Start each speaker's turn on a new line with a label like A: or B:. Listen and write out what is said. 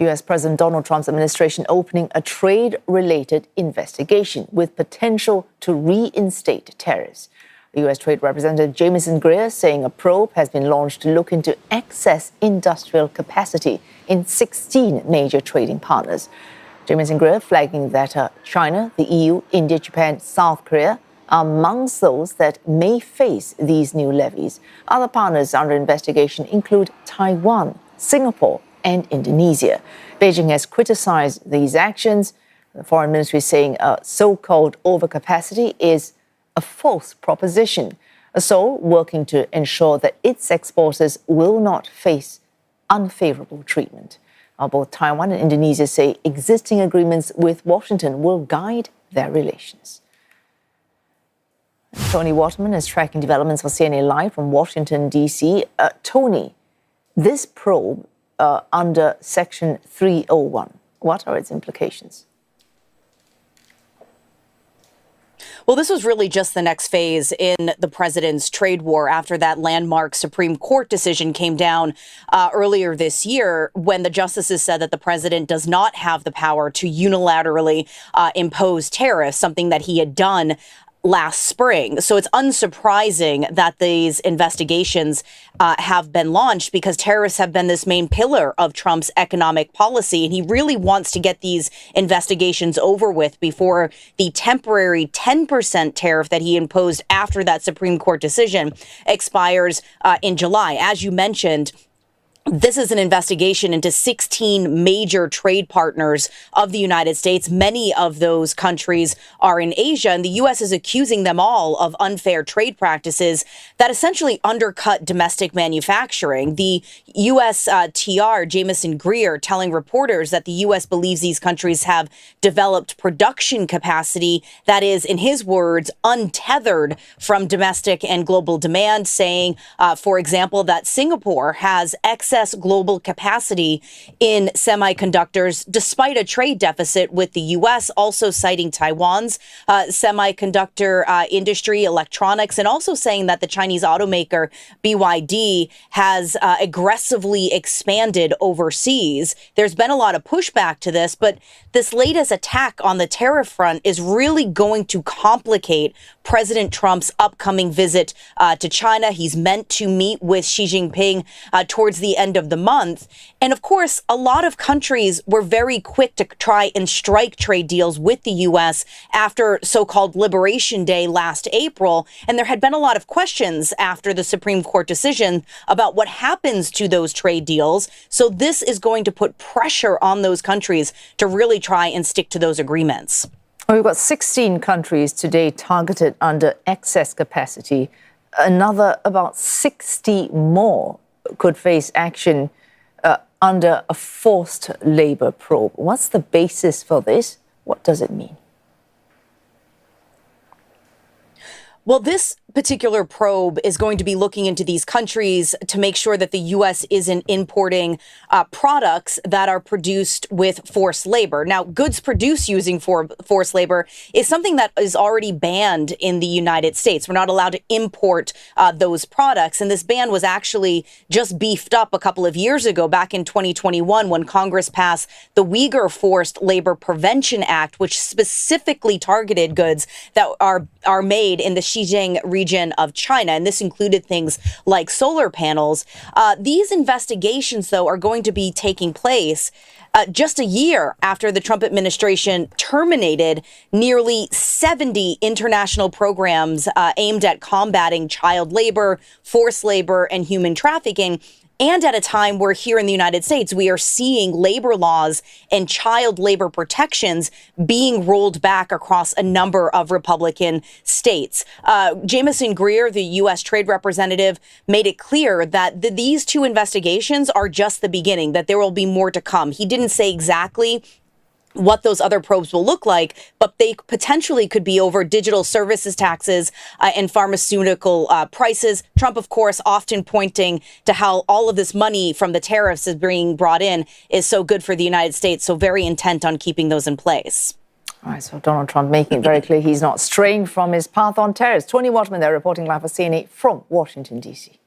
A: U.S. President Donald Trump's administration opening a trade-related investigation with potential to reinstate tariffs. The U.S. Trade Representative Jamieson Greer saying a probe has been launched to look into excess industrial capacity in 16 major trading partners. Jamieson Greer flagging that China, the EU, India, Japan, South Korea are amongst those that may face these new levies. Other partners under investigation include Taiwan, Singapore, and Indonesia. Beijing has criticized these actions. The foreign ministry is saying a so-called overcapacity is a false proposition. Seoul working to ensure that its exporters will not face unfavorable treatment. Both Taiwan and Indonesia say existing agreements with Washington will guide their relations. Toni Waterman is tracking developments for CNA Live from Washington, D.C. Toni, this probe under Section 301, what are its implications?
B: Well, this was really just the next phase in the president's trade war after that landmark Supreme Court decision came down earlier this year, when the justices said that the president does not have the power to unilaterally impose tariffs, something that he had done last spring. So it's unsurprising that these investigations have been launched, because tariffs have been this main pillar of Trump's economic policy. And he really wants to get these investigations over with before the temporary 10% tariff that he imposed after that Supreme Court decision expires in July. As you mentioned, this is an investigation into 16 major trade partners of the United States. Many of those countries are in Asia, and the U.S. is accusing them all of unfair trade practices that essentially undercut domestic manufacturing. The U.S. TR, Jamieson Greer, telling reporters that the U.S. believes these countries have developed production capacity that is, in his words, untethered from domestic and global demand, saying, for example, that Singapore has excess global capacity in semiconductors despite a trade deficit with the U.S., also citing Taiwan's semiconductor industry, electronics, and also saying that the Chinese automaker BYD has aggressively expanded overseas. There's been a lot of pushback to this, but this latest attack on the tariff front is really going to complicate President Trump's upcoming visit to China. He's meant to meet with Xi Jinping towards the end of the month. And of course, a lot of countries were very quick to try and strike trade deals with the U.S. after so-called Liberation Day last April. And there had been a lot of questions after the Supreme Court decision about what happens to those trade deals. So this is going to put pressure on those countries to really try and stick to those agreements.
A: We've got 16 countries today targeted under excess capacity. Another about 60 more could face action under a forced labor probe. What's the basis for this? What does it mean?
B: Well, this particular probe is going to be looking into these countries to make sure that the U.S. isn't importing products that are produced with forced labor. Now, goods produced using forced labor is something that is already banned in the United States. We're not allowed to import those products. And this ban was actually just beefed up a couple of years ago, back in 2021, when Congress passed the Uyghur Forced Labor Prevention Act, which specifically targeted goods that are made in the Xinjiang region of China. And this included things like solar panels. These investigations, though, are going to be taking place just a year after the Trump administration terminated nearly 70 international programs aimed at combating child labor, forced labor, and human trafficking. And at a time where here in the United States, we are seeing labor laws and child labor protections being rolled back across a number of Republican states. Jamieson Greer, the U.S. Trade Representative, made it clear that these two investigations are just the beginning, that there will be more to come. He didn't say exactly what those other probes will look like, but they potentially could be over digital services taxes and pharmaceutical prices. Trump, of course, often pointing to how all of this money from the tariffs is being brought in is so good for the United States, so very intent on keeping those in place.
A: All right, so Donald Trump making it very clear he's not straying from his path on tariffs. Toni Waterman there reporting live for CNA from Washington, D.C.